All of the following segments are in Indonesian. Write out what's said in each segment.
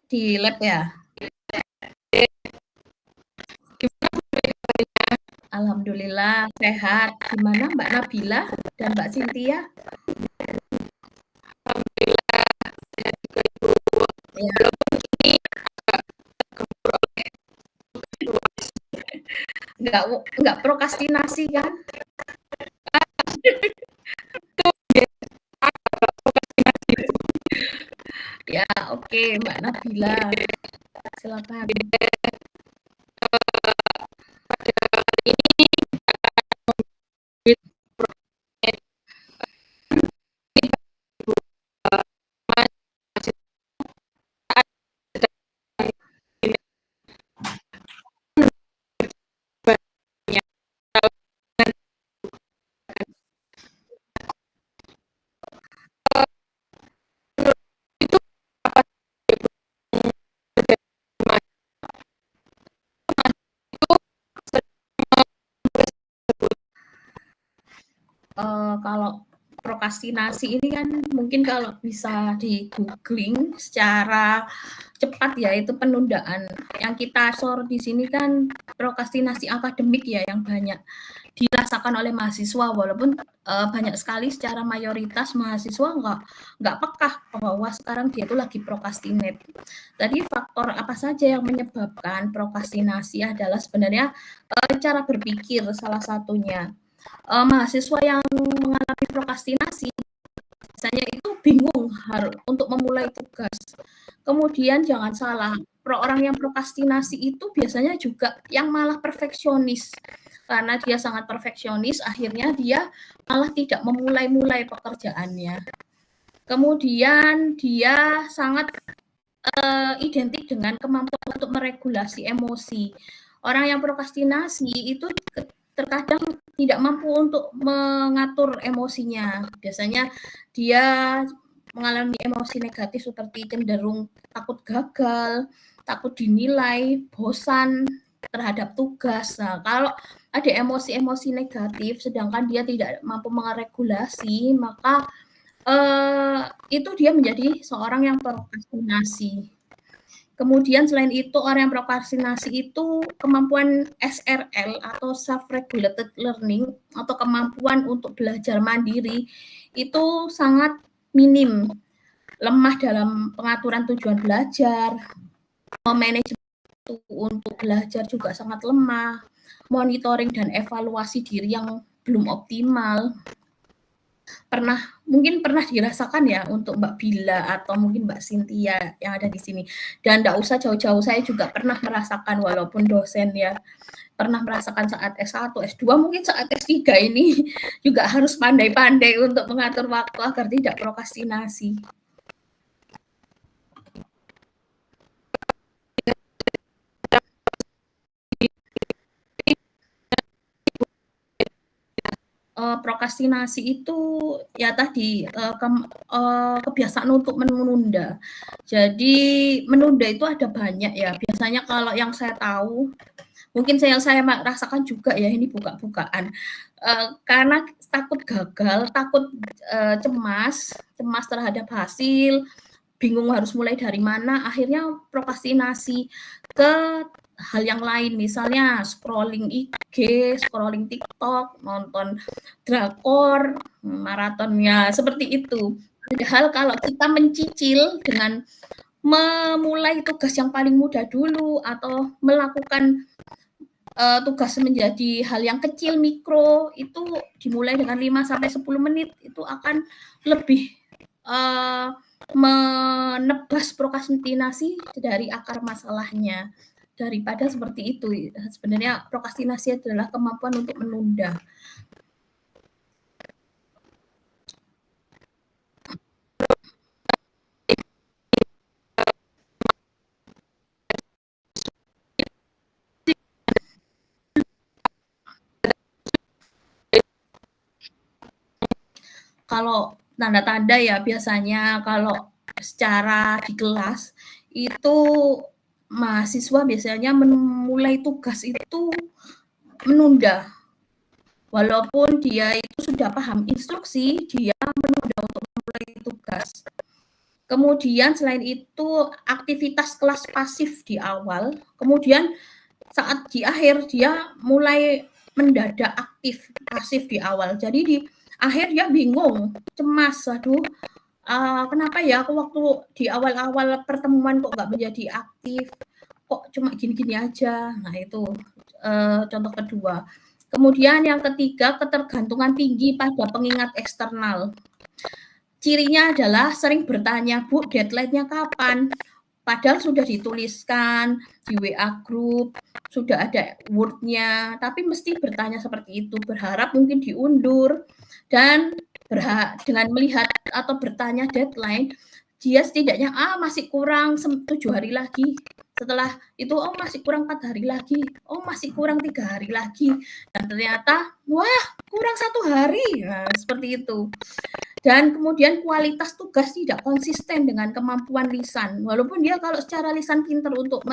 Di lab ya? Alhamdulillah sehat. Gimana Mbak Nabila dan Mbak Cynthia? Ya. Nggak prokrastinasi kan? Ya, oke, Mbak Nabila. Silakan. Kalau prokrastinasi ini kan mungkin kalau bisa di-googling secara cepat ya, itu penundaan. Yang kita sorot di sini kan prokrastinasi akademik ya yang banyak dirasakan oleh mahasiswa, walaupun banyak sekali secara mayoritas mahasiswa nggak peka bahwa sekarang dia itu lagi procrastinate. Tadi faktor apa saja yang menyebabkan prokrastinasi adalah sebenarnya cara berpikir salah satunya. Mahasiswa yang mengalami prokrastinasi biasanya itu bingung untuk memulai tugas. Kemudian jangan salah, orang yang prokrastinasi itu biasanya juga yang malah perfeksionis. Karena dia sangat perfeksionis, akhirnya dia malah tidak memulai-mulai pekerjaannya. Kemudian dia sangat identik dengan kemampuan untuk meregulasi emosi. Orang yang prokrastinasi itu terkadang tidak mampu untuk mengatur emosinya. Biasanya dia mengalami emosi negatif seperti cenderung takut gagal, takut dinilai, bosan terhadap tugas. Nah, kalau ada emosi-emosi negatif sedangkan dia tidak mampu meregulasi, maka itu dia menjadi seorang yang prokrastinasi. Kemudian selain itu orang yang prokrastinasi itu kemampuan SRL atau self regulated learning atau kemampuan untuk belajar mandiri itu sangat minim, lemah dalam pengaturan tujuan belajar, manajemen untuk belajar juga sangat lemah, monitoring dan evaluasi diri yang belum optimal. Mungkin pernah dirasakan ya untuk Mbak Bila atau mungkin Mbak Cynthia yang ada di sini. Dan enggak usah jauh-jauh, saya juga pernah merasakan walaupun dosen ya, pernah merasakan saat S1, S2, mungkin saat S3 ini juga harus pandai-pandai untuk mengatur waktu agar tidak prokrastinasi. Prokrastinasi itu ya tadi kebiasaan untuk menunda. Jadi menunda itu ada banyak ya. Biasanya kalau yang saya tahu, mungkin saya rasakan juga ya ini buka-bukaan. Karena takut gagal, takut cemas terhadap hasil, bingung harus mulai dari mana, akhirnya prokrastinasi ke hal yang lain, misalnya scrolling IG, scrolling TikTok, nonton drakor, maratonnya seperti itu. Padahal kalau kita mencicil dengan memulai tugas yang paling mudah dulu atau melakukan tugas menjadi hal yang kecil, mikro, itu dimulai dengan 5-10 menit, itu akan lebih menebas prokrastinasi dari akar masalahnya. Daripada seperti itu, sebenarnya prokrastinasi adalah kemampuan untuk menunda. Kalau tanda-tanda ya biasanya kalau secara di kelas itu mahasiswa biasanya memulai tugas itu menunda. Walaupun dia itu sudah paham instruksi, dia menunda untuk memulai tugas. Kemudian selain itu aktivitas kelas pasif di awal, kemudian saat di akhir dia mulai mendadak aktif, pasif di awal. Jadi di akhir dia bingung, cemas, "Waduh, kenapa ya aku waktu di awal-awal pertemuan kok nggak menjadi aktif, kok cuma gini-gini aja." Nah itu, contoh kedua. Kemudian yang ketiga, ketergantungan tinggi pada pengingat eksternal. Cirinya adalah sering bertanya, "Bu, deadline-nya kapan?" Padahal sudah dituliskan di WA group, sudah ada Word-nya, tapi mesti bertanya seperti itu, berharap mungkin diundur dan dengan melihat atau bertanya deadline, dia setidaknya, masih kurang 7 hari lagi. Setelah itu, "Oh, masih kurang 4 hari lagi. Oh, masih kurang 3 hari lagi." Dan ternyata, wah, kurang 1 hari. Nah, seperti itu. Dan kemudian kualitas tugas tidak konsisten dengan kemampuan lisan. Walaupun dia kalau secara lisan pintar untuk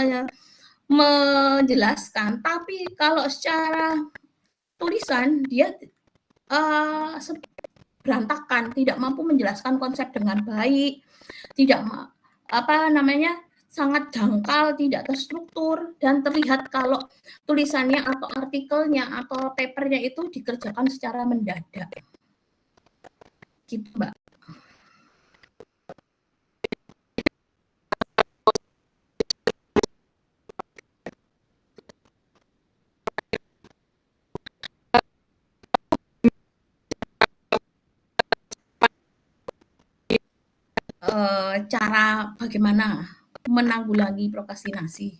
menjelaskan, tapi kalau secara tulisan dia berantakan, tidak mampu menjelaskan konsep dengan baik, tidak apa namanya sangat dangkal, tidak terstruktur, dan terlihat kalau tulisannya atau artikelnya atau papernya itu dikerjakan secara mendadak. Gitu, Mbak. Cara bagaimana menanggulangi prokrastinasi.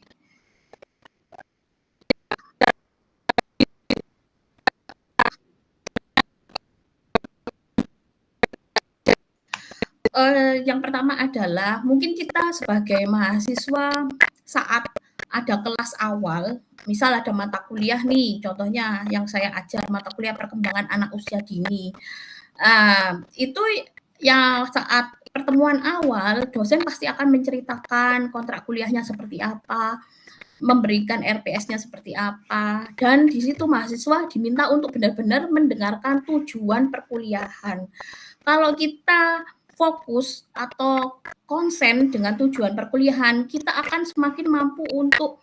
Yang pertama adalah mungkin kita sebagai mahasiswa saat ada kelas awal, misal ada mata kuliah nih, contohnya yang saya ajar mata kuliah perkembangan anak usia dini. Itu yang saat pertemuan awal, dosen pasti akan menceritakan kontrak kuliahnya seperti apa, memberikan RPS-nya seperti apa, dan di situ mahasiswa diminta untuk benar-benar mendengarkan tujuan perkuliahan. Kalau kita fokus atau konsen dengan tujuan perkuliahan, kita akan semakin mampu untuk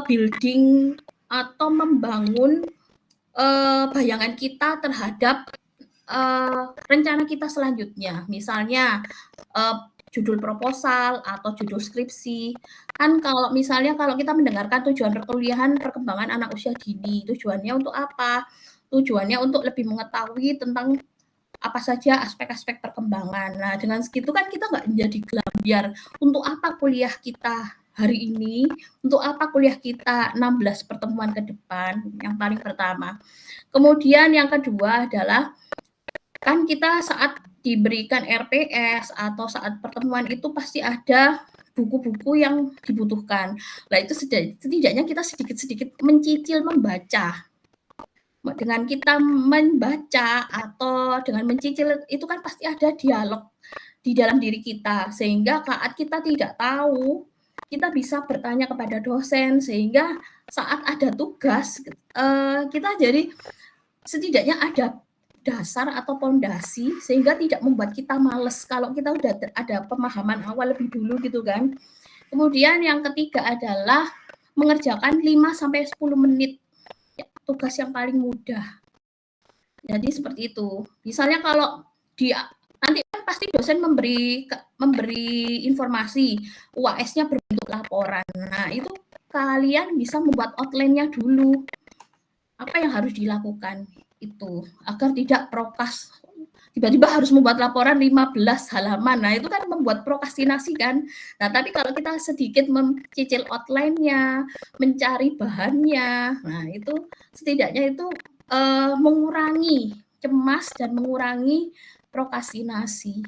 building atau membangun bayangan kita terhadap rencana kita selanjutnya. Misalnya judul proposal atau judul skripsi. Kan kalau misalnya kalau kita mendengarkan tujuan perkuliahan perkembangan anak usia dini, tujuannya untuk apa? Tujuannya untuk lebih mengetahui tentang apa saja aspek-aspek perkembangan. Nah, dengan segitu kan kita nggak menjadi gelambiar. Untuk apa kuliah kita hari ini? Untuk apa kuliah kita 16 pertemuan ke depan? Yang paling pertama. Kemudian yang kedua adalah kan kita saat diberikan RPS atau saat pertemuan itu pasti ada buku-buku yang dibutuhkan. Nah, itu setidaknya kita sedikit-sedikit mencicil membaca. Dengan kita membaca atau dengan mencicil itu kan pasti ada dialog di dalam diri kita, sehingga saat kita tidak tahu, kita bisa bertanya kepada dosen, sehingga saat ada tugas, kita jadi setidaknya ada dasar atau pondasi, sehingga tidak membuat kita males kalau kita udah ada pemahaman awal lebih dulu gitu kan. Kemudian yang ketiga adalah mengerjakan 5-10 menit tugas yang paling mudah. Jadi seperti itu. Misalnya kalau nanti kan pasti dosen memberi informasi UAS-nya berbentuk laporan. Nah, itu kalian bisa membuat outline-nya dulu. Apa yang harus dilakukan itu agar tidak prokas tiba-tiba harus membuat laporan 15 halaman. Nah, itu kan membuat prokrastinasi kan. Nah, tapi kalau kita sedikit mencicil outline-nya, mencari bahannya, nah itu setidaknya itu mengurangi cemas dan mengurangi prokrastinasi.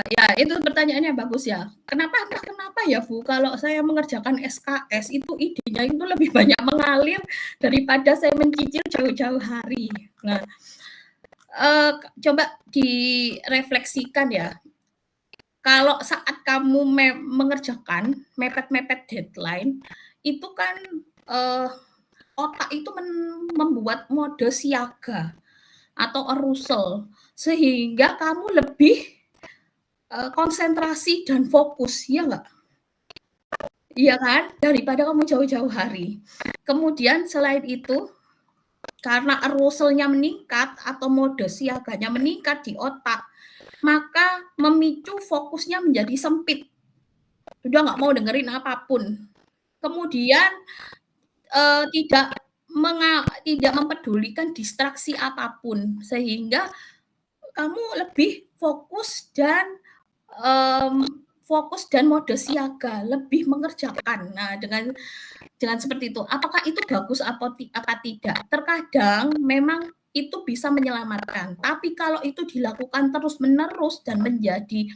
Ya itu pertanyaannya bagus ya. Entah kenapa ya Bu, kalau saya mengerjakan SKS itu idenya itu lebih banyak mengalir daripada saya mencicil jauh-jauh hari. Nah, coba direfleksikan ya. Kalau saat kamu mengerjakan mepet-mepet deadline, itu kan otak itu membuat mode siaga atau arousal sehingga kamu lebih konsentrasi dan fokus, ya nggak? Iya kan? Daripada kamu jauh-jauh hari. Kemudian selain itu, karena arousal-nya meningkat atau mode siaganya meningkat di otak, maka memicu fokusnya menjadi sempit. Udah nggak mau dengerin apapun. Kemudian tidak mempedulikan distraksi apapun, sehingga kamu lebih fokus dan mode siaga, lebih mengerjakan. Nah, dengan seperti itu, apakah itu bagus apa tidak? Terkadang memang itu bisa menyelamatkan, tapi kalau itu dilakukan terus-menerus dan menjadi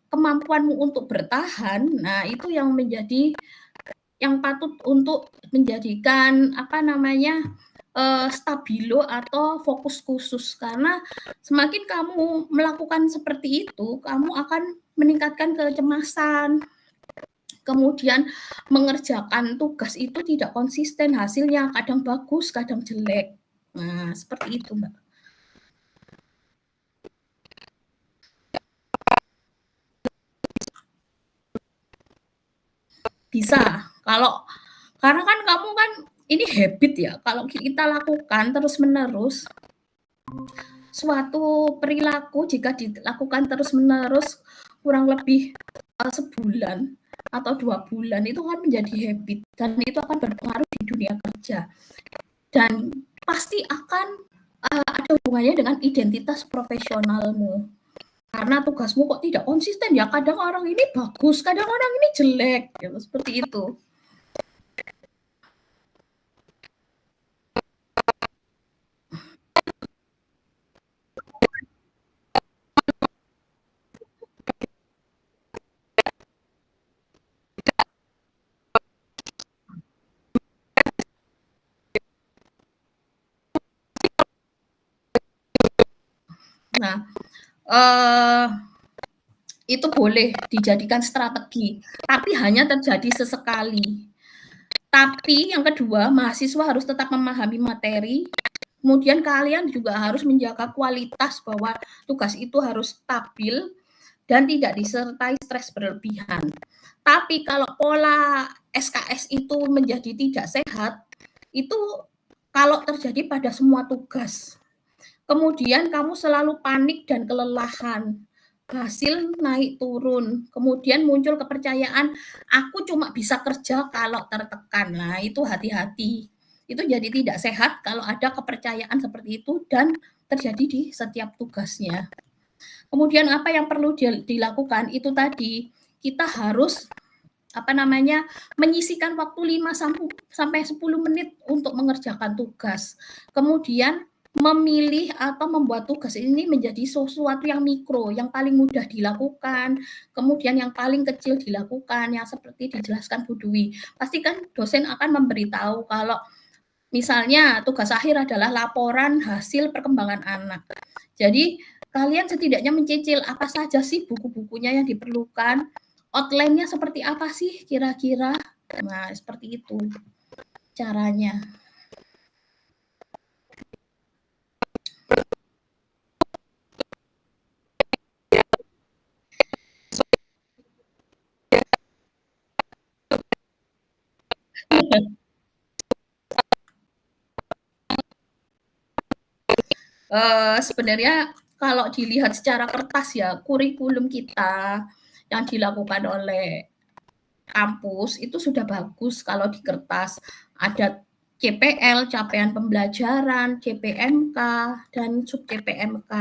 kemampuanmu untuk bertahan, nah itu yang patut untuk menjadikan stabilo atau fokus khusus, karena semakin kamu melakukan seperti itu, kamu akan meningkatkan kecemasan. Kemudian mengerjakan tugas itu tidak konsisten, hasilnya kadang bagus, kadang jelek. Nah, seperti itu, Mbak. Bisa. Karena kan kamu kan ini habit ya. Kalau kita lakukan terus-menerus, suatu perilaku jika dilakukan terus-menerus kurang lebih sebulan atau 2 bulan itu kan menjadi habit dan itu akan berpengaruh di dunia kerja dan pasti akan ada hubungannya dengan identitas profesionalmu, karena tugasmu kok tidak konsisten ya, kadang orang ini bagus, kadang orang ini jelek gitu, seperti itu. Nah, itu boleh dijadikan strategi, tapi hanya terjadi sesekali. Tapi yang kedua, mahasiswa harus tetap memahami materi, kemudian kalian juga harus menjaga kualitas bahwa tugas itu harus stabil dan tidak disertai stres berlebihan. Tapi kalau pola SKS itu menjadi tidak sehat, itu kalau terjadi pada semua tugas. Kemudian kamu selalu panik dan kelelahan, hasil naik turun, kemudian muncul kepercayaan, aku cuma bisa kerja kalau tertekan. Nah, itu hati-hati. Itu jadi tidak sehat kalau ada kepercayaan seperti itu dan terjadi di setiap tugasnya. Kemudian apa yang perlu dilakukan itu tadi, kita harus menyisihkan waktu 5 sampai 10 menit untuk mengerjakan tugas. Kemudian memilih atau membuat tugas ini menjadi sesuatu yang mikro, yang paling mudah dilakukan, kemudian yang paling kecil dilakukan, yang seperti dijelaskan Bu Dwi. Pasti kan dosen akan memberitahu kalau misalnya tugas akhir adalah laporan hasil perkembangan anak. Jadi kalian setidaknya mencicil apa saja sih buku-bukunya yang diperlukan, outline-nya seperti apa sih kira-kira. Nah, seperti itu caranya. Sebenarnya kalau dilihat secara kertas ya, kurikulum kita yang dilakukan oleh kampus itu sudah bagus kalau di kertas. Ada CPL, capaian pembelajaran, CPMK, dan sub CPMK.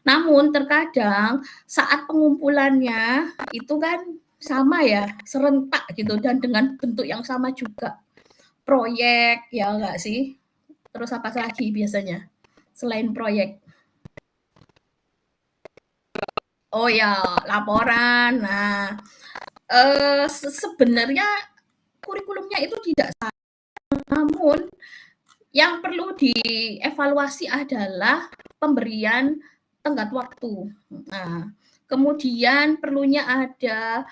Namun terkadang saat pengumpulannya itu kan sama ya, serentak gitu dan dengan bentuk yang sama juga. Proyek ya enggak sih? Terus apa lagi biasanya selain proyek? Oh ya, laporan. Nah, sebenarnya kurikulumnya itu tidak salah, namun yang perlu dievaluasi adalah pemberian tenggat waktu. Nah, kemudian perlunya ada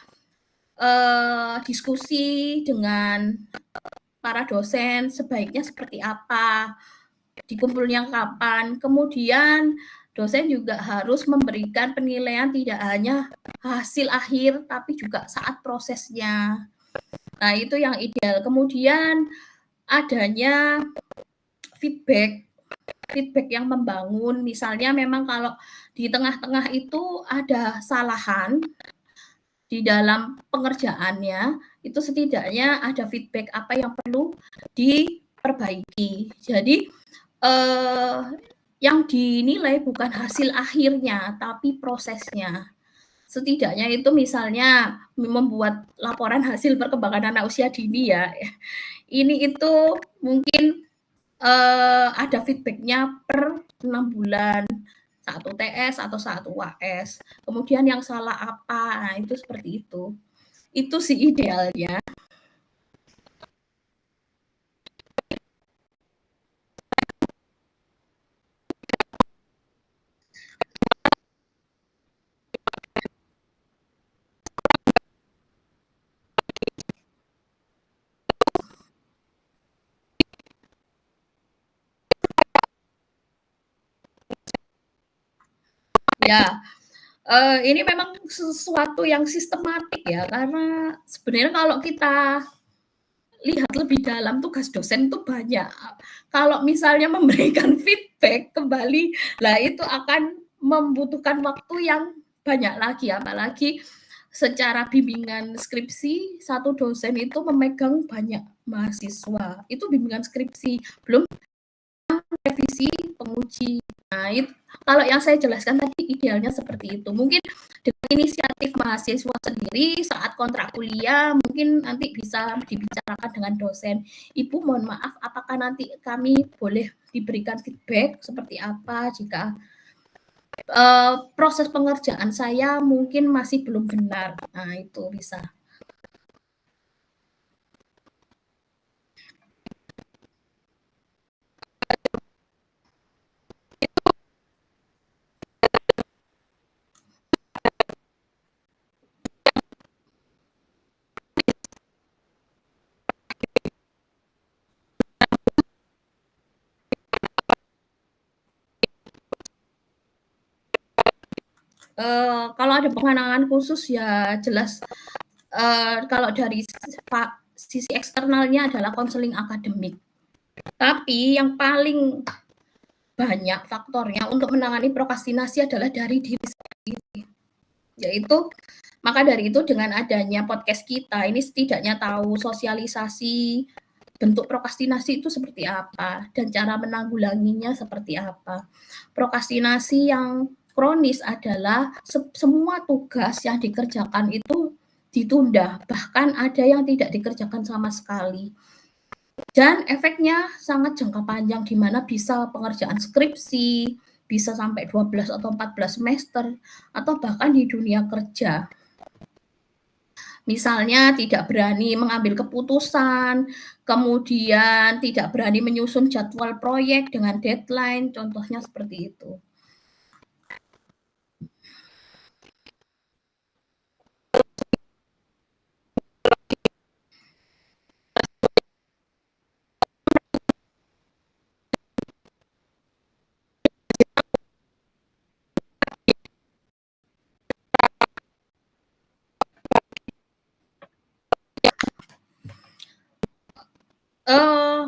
diskusi dengan para dosen sebaiknya seperti apa, dikumpulnya kapan. Kemudian dosen juga harus memberikan penilaian tidak hanya hasil akhir tapi juga saat prosesnya. Nah, itu yang ideal. Kemudian adanya feedback feedback yang membangun. Misalnya memang kalau di tengah-tengah itu ada salahan di dalam pengerjaannya, itu setidaknya ada feedback apa yang perlu diperbaiki. Jadi eh, yang dinilai bukan hasil akhirnya, tapi prosesnya. Setidaknya itu misalnya membuat laporan hasil perkembangan anak usia dini ya. Ini itu mungkin ada feedbacknya per 6 bulan, satu TS atau satu UAS. Kemudian yang salah apa, nah itu seperti itu. Itu sih idealnya. Ya, ini memang sesuatu yang sistematik ya, karena sebenarnya kalau kita lihat lebih dalam tugas dosen itu banyak. Kalau misalnya memberikan feedback kembali, lah itu akan membutuhkan waktu yang banyak lagi, apalagi secara bimbingan skripsi, satu dosen itu memegang banyak mahasiswa. Itu bimbingan skripsi, belum revisi, penguji. Nah, itu, kalau yang saya jelaskan tadi idealnya seperti itu. Mungkin dengan inisiatif mahasiswa sendiri saat kontrak kuliah mungkin nanti bisa dibicarakan dengan dosen. Ibu mohon maaf, apakah nanti kami boleh diberikan feedback seperti apa jika proses pengerjaan saya mungkin masih belum benar. Nah, itu bisa. Kalau ada pengenangan khusus ya jelas kalau dari sisi eksternalnya adalah konseling akademik. Tapi yang paling banyak faktornya untuk menangani prokrastinasi adalah dari diri sendiri. Yaitu maka dari itu dengan adanya podcast kita ini setidaknya tahu sosialisasi bentuk prokrastinasi itu seperti apa dan cara menanggulanginya seperti apa. Prokrastinasi yang kronis adalah semua tugas yang dikerjakan itu ditunda, bahkan ada yang tidak dikerjakan sama sekali. Dan efeknya sangat jangka panjang di mana bisa pengerjaan skripsi, bisa sampai 12 atau 14 semester, atau bahkan di dunia kerja. Misalnya tidak berani mengambil keputusan, kemudian tidak berani menyusun jadwal proyek dengan deadline, contohnya seperti itu. Eh,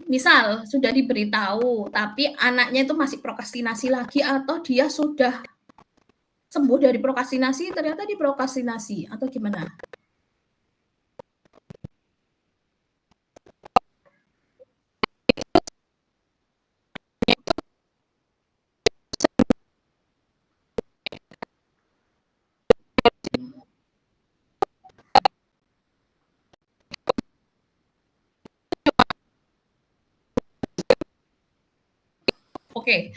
misal sudah diberitahu, tapi anaknya itu masih prokrastinasi lagi atau dia sudah sembuh dari prokrastinasi, ternyata diprokrastinasi atau gimana? Oke,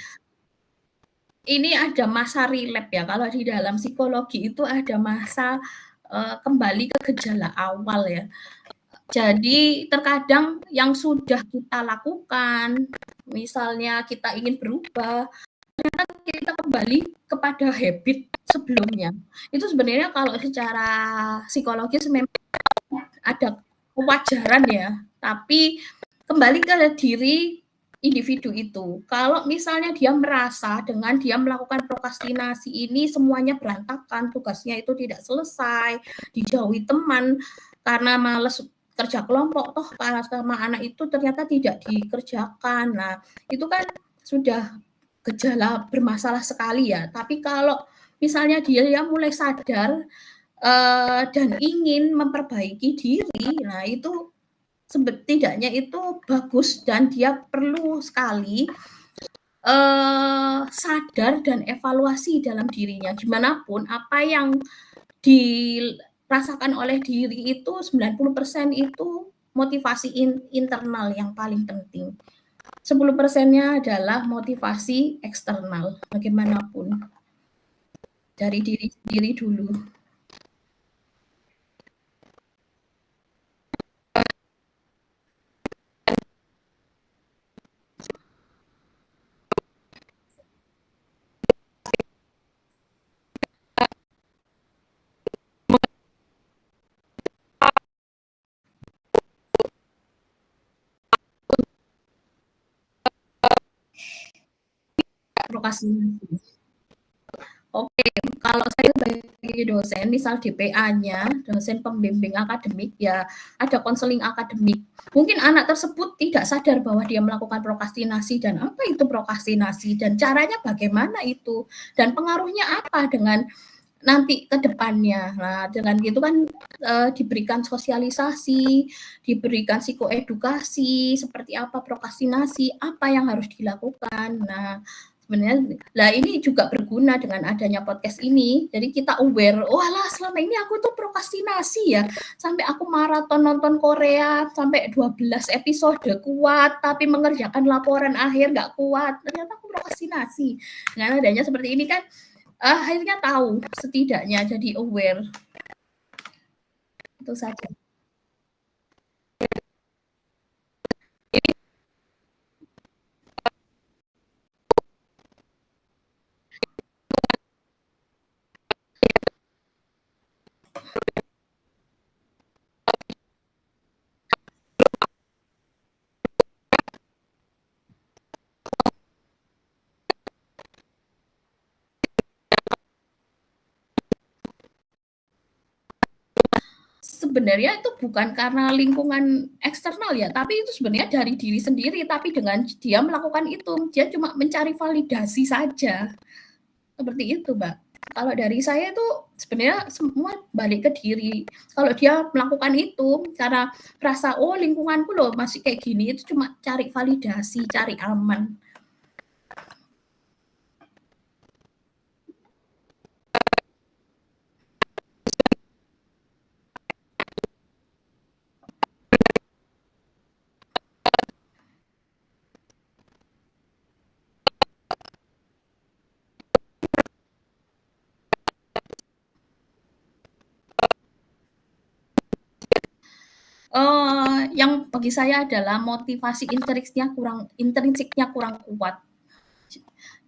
ini ada masa relapse ya, kalau di dalam psikologi itu ada masa, kembali ke gejala awal ya. Jadi terkadang yang sudah kita lakukan, misalnya kita ingin berubah, kita kembali kepada habit sebelumnya. Itu sebenarnya kalau secara psikologis memang ada kewajaran ya, tapi kembali ke diri individu itu. Kalau misalnya dia merasa dengan dia melakukan prokrastinasi ini semuanya berantakan, tugasnya itu tidak selesai, dijauhi teman karena males kerja kelompok, toh karena sama anak itu ternyata tidak dikerjakan. Nah, itu kan sudah gejala bermasalah sekali ya. Tapi kalau misalnya dia mulai sadar dan ingin memperbaiki diri, nah itu setidaknya itu bagus dan dia perlu sekali sadar dan evaluasi dalam dirinya. Gimana pun apa yang dirasakan oleh diri itu 90% itu motivasi internal yang paling penting. 10%-nya adalah motivasi eksternal, bagaimanapun. Dari diri sendiri dulu. Prokrastinasi. Oke, kalau saya sebagai dosen, misal DPA-nya, dosen pembimbing akademik, ya ada konseling akademik. Mungkin anak tersebut tidak sadar bahwa dia melakukan prokrastinasi dan apa itu prokrastinasi dan caranya bagaimana itu dan pengaruhnya apa dengan nanti ke depannya. Nah, dengan gitu kan diberikan sosialisasi, diberikan psikoedukasi, seperti apa prokrastinasi, apa yang harus dilakukan. Nah, sebenarnya lah ini juga berguna dengan adanya podcast ini. Jadi kita aware, oh alah selama ini aku tuh prokrastinasi ya. Sampai aku maraton nonton Korea sampai 12 episode kuat, tapi mengerjakan laporan akhir nggak kuat. Ternyata aku prokrastinasi. Dengan adanya seperti ini kan akhirnya tahu setidaknya jadi aware. Itu saja. Sebenarnya itu bukan karena lingkungan eksternal ya, tapi itu sebenarnya dari diri sendiri. Tapi dengan dia melakukan itu, dia cuma mencari validasi saja. Seperti itu, Mbak. Kalau dari saya itu sebenarnya semua balik ke diri. Kalau dia melakukan itu karena rasa oh lingkunganku loh masih kayak gini, itu cuma cari validasi, cari aman. Yang bagi saya adalah motivasi intrinsiknya kurang kuat.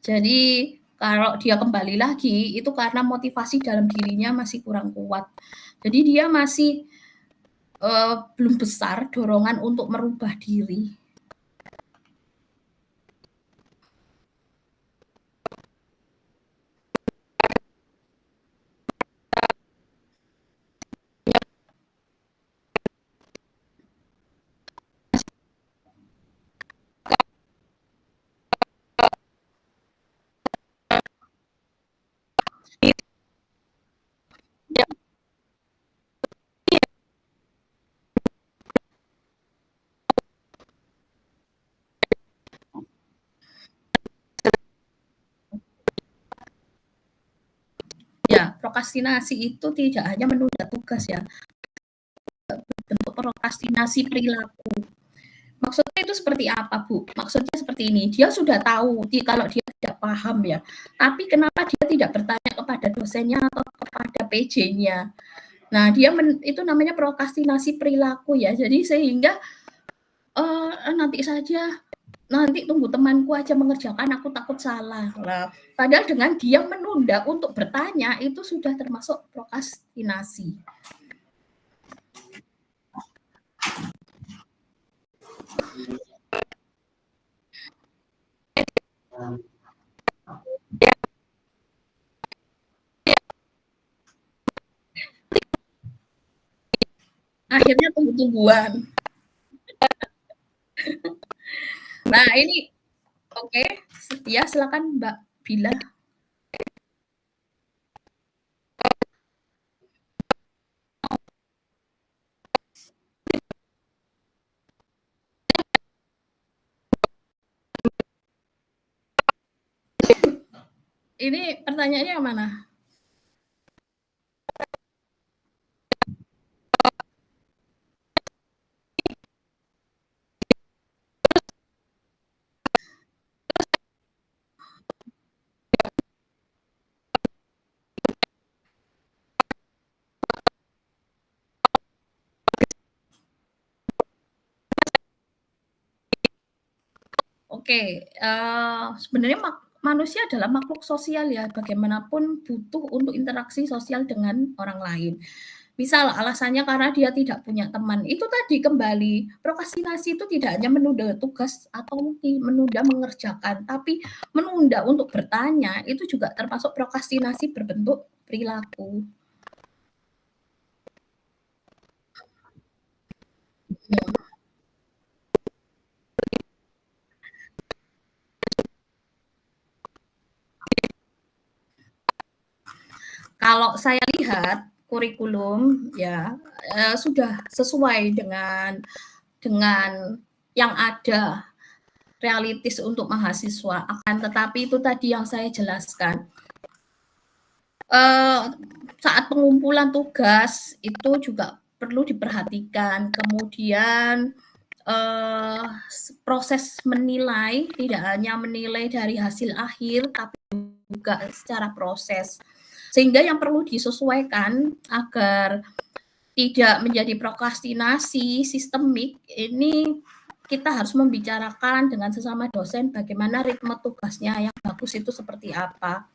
Jadi kalau dia kembali lagi itu karena motivasi dalam dirinya masih kurang kuat. Jadi dia masih belum besar dorongan untuk merubah diri. Ya, prokrastinasi itu tidak hanya menunda tugas ya, bentuk prokrastinasi perilaku. Maksudnya itu seperti apa, Bu? Maksudnya seperti ini, dia sudah tahu kalau dia tidak paham ya. Tapi kenapa dia tidak bertanya kepada dosennya atau kepada PJ-nya? Nah, dia itu namanya prokrastinasi perilaku ya. Jadi sehingga nanti saja, nanti tunggu temanku aja mengerjakan, aku takut salah. Nah, padahal dengan dia menunda untuk bertanya itu sudah termasuk prokrastinasi. Akhirnya tunggu-tungguan. Nah, ini oke, ya silakan Mbak Bila. Ini pertanyaannya yang mana? Oke, sebenarnya manusia adalah makhluk sosial ya, bagaimanapun butuh untuk interaksi sosial dengan orang lain. Misal alasannya karena dia tidak punya teman, itu tadi kembali, prokrastinasi itu tidak hanya menunda tugas atau menunda mengerjakan, tapi menunda untuk bertanya, itu juga termasuk prokrastinasi berbentuk perilaku. Ya. Kalau saya lihat kurikulum ya sudah sesuai dengan yang ada realitis untuk mahasiswa. Akan tetapi itu tadi yang saya jelaskan. Saat pengumpulan tugas itu juga perlu diperhatikan. Kemudian proses menilai tidak hanya menilai dari hasil akhir, tapi juga secara proses. Sehingga yang perlu disesuaikan agar tidak menjadi prokrastinasi sistemik, ini kita harus membicarakan dengan sesama dosen bagaimana ritme tugasnya yang bagus itu seperti apa.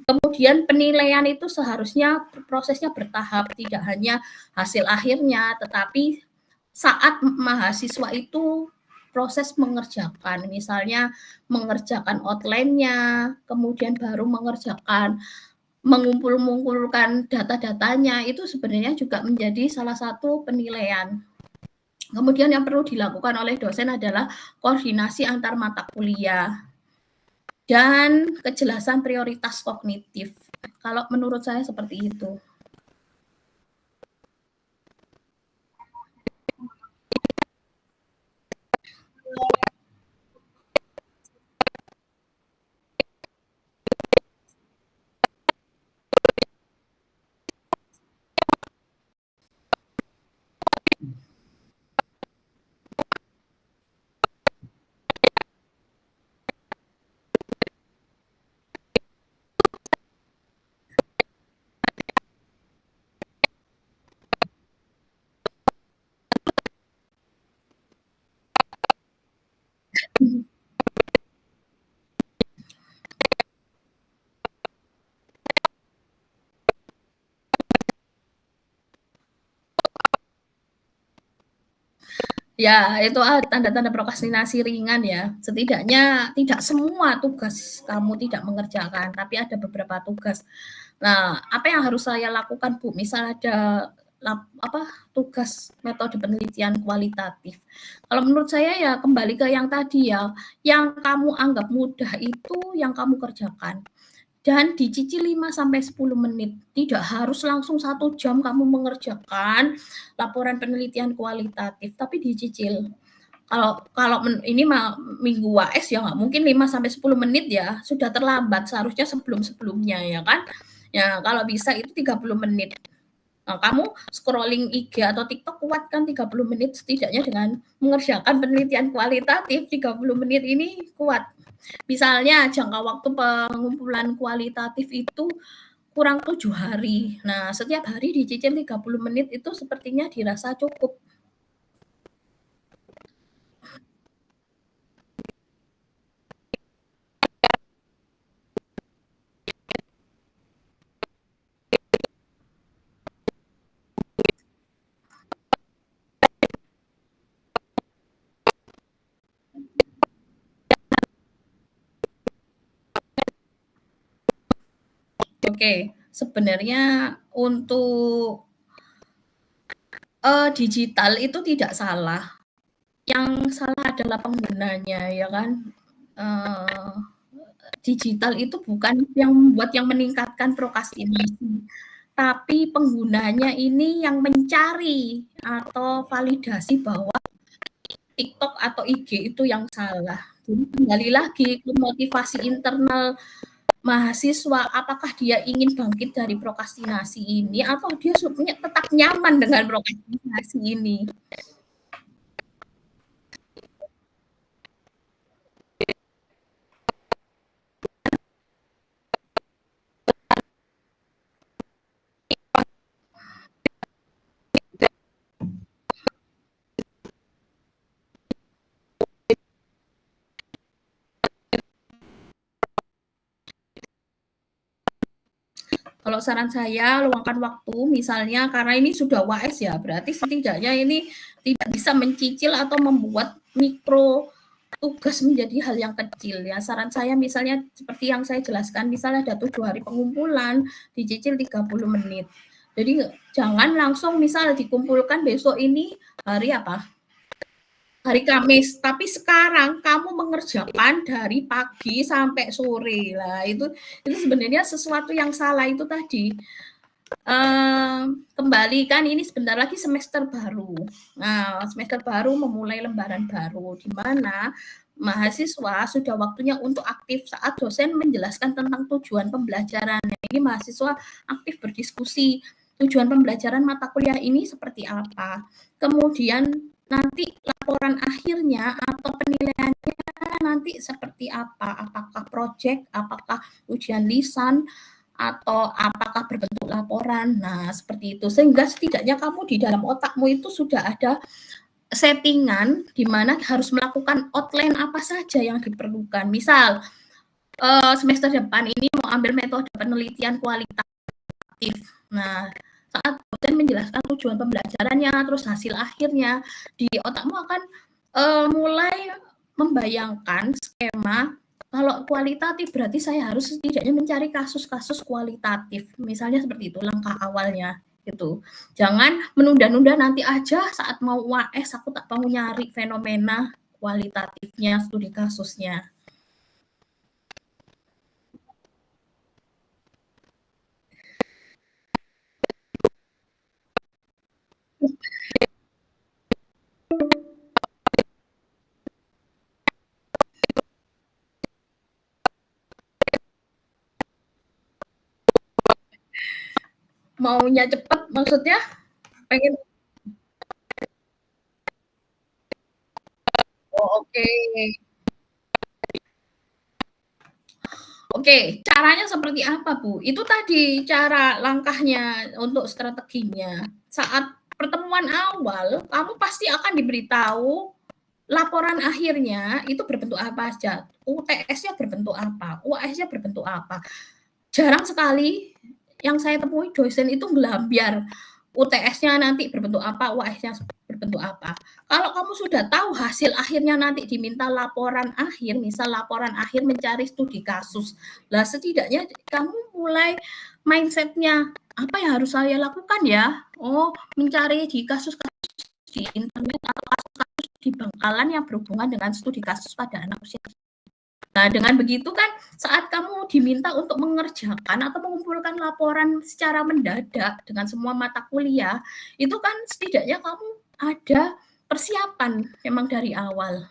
Kemudian penilaian itu seharusnya prosesnya bertahap, tidak hanya hasil akhirnya, tetapi saat mahasiswa itu proses mengerjakan, misalnya mengerjakan outline-nya, kemudian baru mengerjakan mengumpulkan data-datanya, itu sebenarnya juga menjadi salah satu penilaian. Kemudian yang perlu dilakukan oleh dosen adalah koordinasi antar mata kuliah dan kejelasan prioritas kognitif. Kalau menurut saya seperti itu. Ya, itu tanda-tanda prokrastinasi ringan ya. Setidaknya tidak semua tugas kamu tidak mengerjakan, tapi ada beberapa tugas. Nah, apa yang harus saya lakukan, Bu? Misal ada tugas metode penelitian kualitatif. Kalau menurut saya ya kembali ke yang tadi ya, yang kamu anggap mudah itu yang kamu kerjakan. Dan dicicil 5 sampai 10 menit. Tidak harus langsung 1 jam kamu mengerjakan laporan penelitian kualitatif, tapi dicicil. Kalau ini minggu UAS ya nggak mungkin 5 sampai 10 menit ya, sudah terlambat, seharusnya sebelum-sebelumnya ya kan. Ya kalau bisa itu 30 menit. Nah, kamu scrolling IG atau TikTok kuatkan 30 menit setidaknya dengan mengerjakan penelitian kualitatif 30 menit ini kuat. Misalnya jangka waktu pengumpulan kualitatif itu kurang 7 hari. Nah, setiap hari dicicil 30 menit itu sepertinya dirasa cukup. Oke, sebenarnya untuk digital itu tidak salah, yang salah adalah penggunanya ya kan. Digital itu bukan yang membuat yang meningkatkan prokrastinasi, tapi penggunanya ini yang mencari atau validasi bahwa TikTok atau IG itu yang salah. Jadi kembali lagi ke motivasi internal mahasiswa, apakah dia ingin bangkit dari prokrastinasi ini atau dia sebenarnya tetap nyaman dengan prokrastinasi ini. Kalau saran saya, luangkan waktu, misalnya karena ini sudah UAS ya, berarti setidaknya ini tidak bisa mencicil atau membuat mikro tugas menjadi hal yang kecil ya. Saran saya misalnya seperti yang saya jelaskan, misalnya ada 7 hari pengumpulan, dicicil 30 menit. Jadi jangan langsung misal dikumpulkan besok ini hari apa? Hari Kamis, tapi sekarang kamu mengerjakan dari pagi sampai sore. Lah itu sebenarnya sesuatu yang salah itu tadi. Kembali kan ini sebentar lagi semester baru. Nah, semester baru memulai lembaran baru di mana mahasiswa sudah waktunya untuk aktif saat dosen menjelaskan tentang tujuan pembelajaran. Ini mahasiswa aktif berdiskusi tujuan pembelajaran mata kuliah ini seperti apa. Kemudian nanti laporan akhirnya atau penilaiannya nanti seperti apa? Apakah proyek, apakah ujian lisan, atau apakah berbentuk laporan. Nah, seperti itu. Sehingga setidaknya kamu di dalam otakmu itu sudah ada settingan di mana harus melakukan outline apa saja yang diperlukan. Misal, semester depan ini mau ambil metode penelitian kualitatif. Nah, saat dosen menjelaskan tujuan pembelajarannya, terus hasil akhirnya, di otakmu akan mulai membayangkan skema kalau kualitatif berarti saya harus setidaknya mencari kasus-kasus kualitatif. Misalnya seperti itu langkah awalnya gitu. Jangan menunda-nunda nanti aja saat mau UAS aku tak mau nyari fenomena kualitatifnya, studi kasusnya. Maunya cepat maksudnya pengen oh, oke. Oke, caranya seperti apa, Bu? Itu tadi cara langkahnya untuk strateginya. Saat pertemuan awal, kamu pasti akan diberitahu laporan akhirnya itu berbentuk apa aja. UTS-nya berbentuk apa, UAS-nya berbentuk apa. Jarang sekali yang saya temui dosen itu gelambiar UTS-nya nanti berbentuk apa, UAS-nya berbentuk apa. Kalau kamu sudah tahu hasil akhirnya nanti diminta laporan akhir, misal laporan akhir mencari studi kasus. Lah setidaknya kamu mulai mindset-nya apa yang harus saya lakukan ya? Oh, mencari di kasus-kasus di internet atau kasus-kasus di Bangkalan yang berhubungan dengan studi kasus pada anak usia. Nah, dengan begitu kan saat kamu diminta untuk mengerjakan atau mengumpulkan laporan secara mendadak dengan semua mata kuliah, itu kan setidaknya kamu ada persiapan memang dari awal.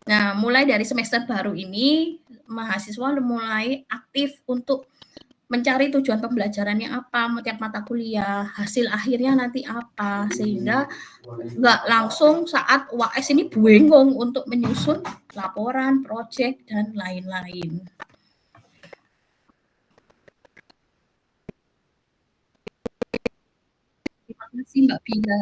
Nah, mulai dari semester baru ini, mahasiswa mulai aktif untuk mencari tujuan pembelajarannya apa, tiap mata kuliah, hasil akhirnya nanti apa, sehingga nggak langsung saat UAS ini bingung untuk menyusun laporan, proyek, dan lain-lain. Terima kasih Mbak Bina.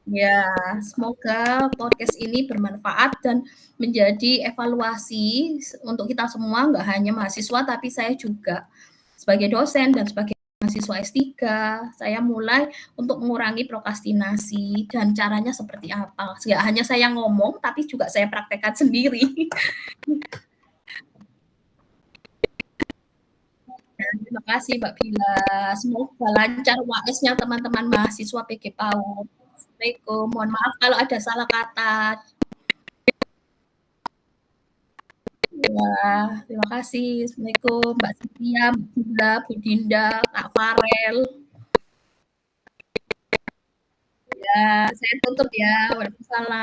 Ya, semoga podcast ini bermanfaat dan menjadi evaluasi untuk kita semua, nggak hanya mahasiswa, tapi saya juga sebagai dosen dan sebagai mahasiswa S3, saya mulai untuk mengurangi prokrastinasi dan caranya seperti apa. Nggak hanya saya ngomong, tapi juga saya praktekkan sendiri. Terima kasih Mbak Bila. Semoga lancar UAS-nya teman-teman mahasiswa PG PAUD. Assalamualaikum. Mohon maaf kalau ada salah kata. Ya, terima kasih. Assalamualaikum Mbak Cynthia, Mbak Bunda, Bu Dinda, Kak Farel. Ya, saya tutup ya. Waalaikumsalam.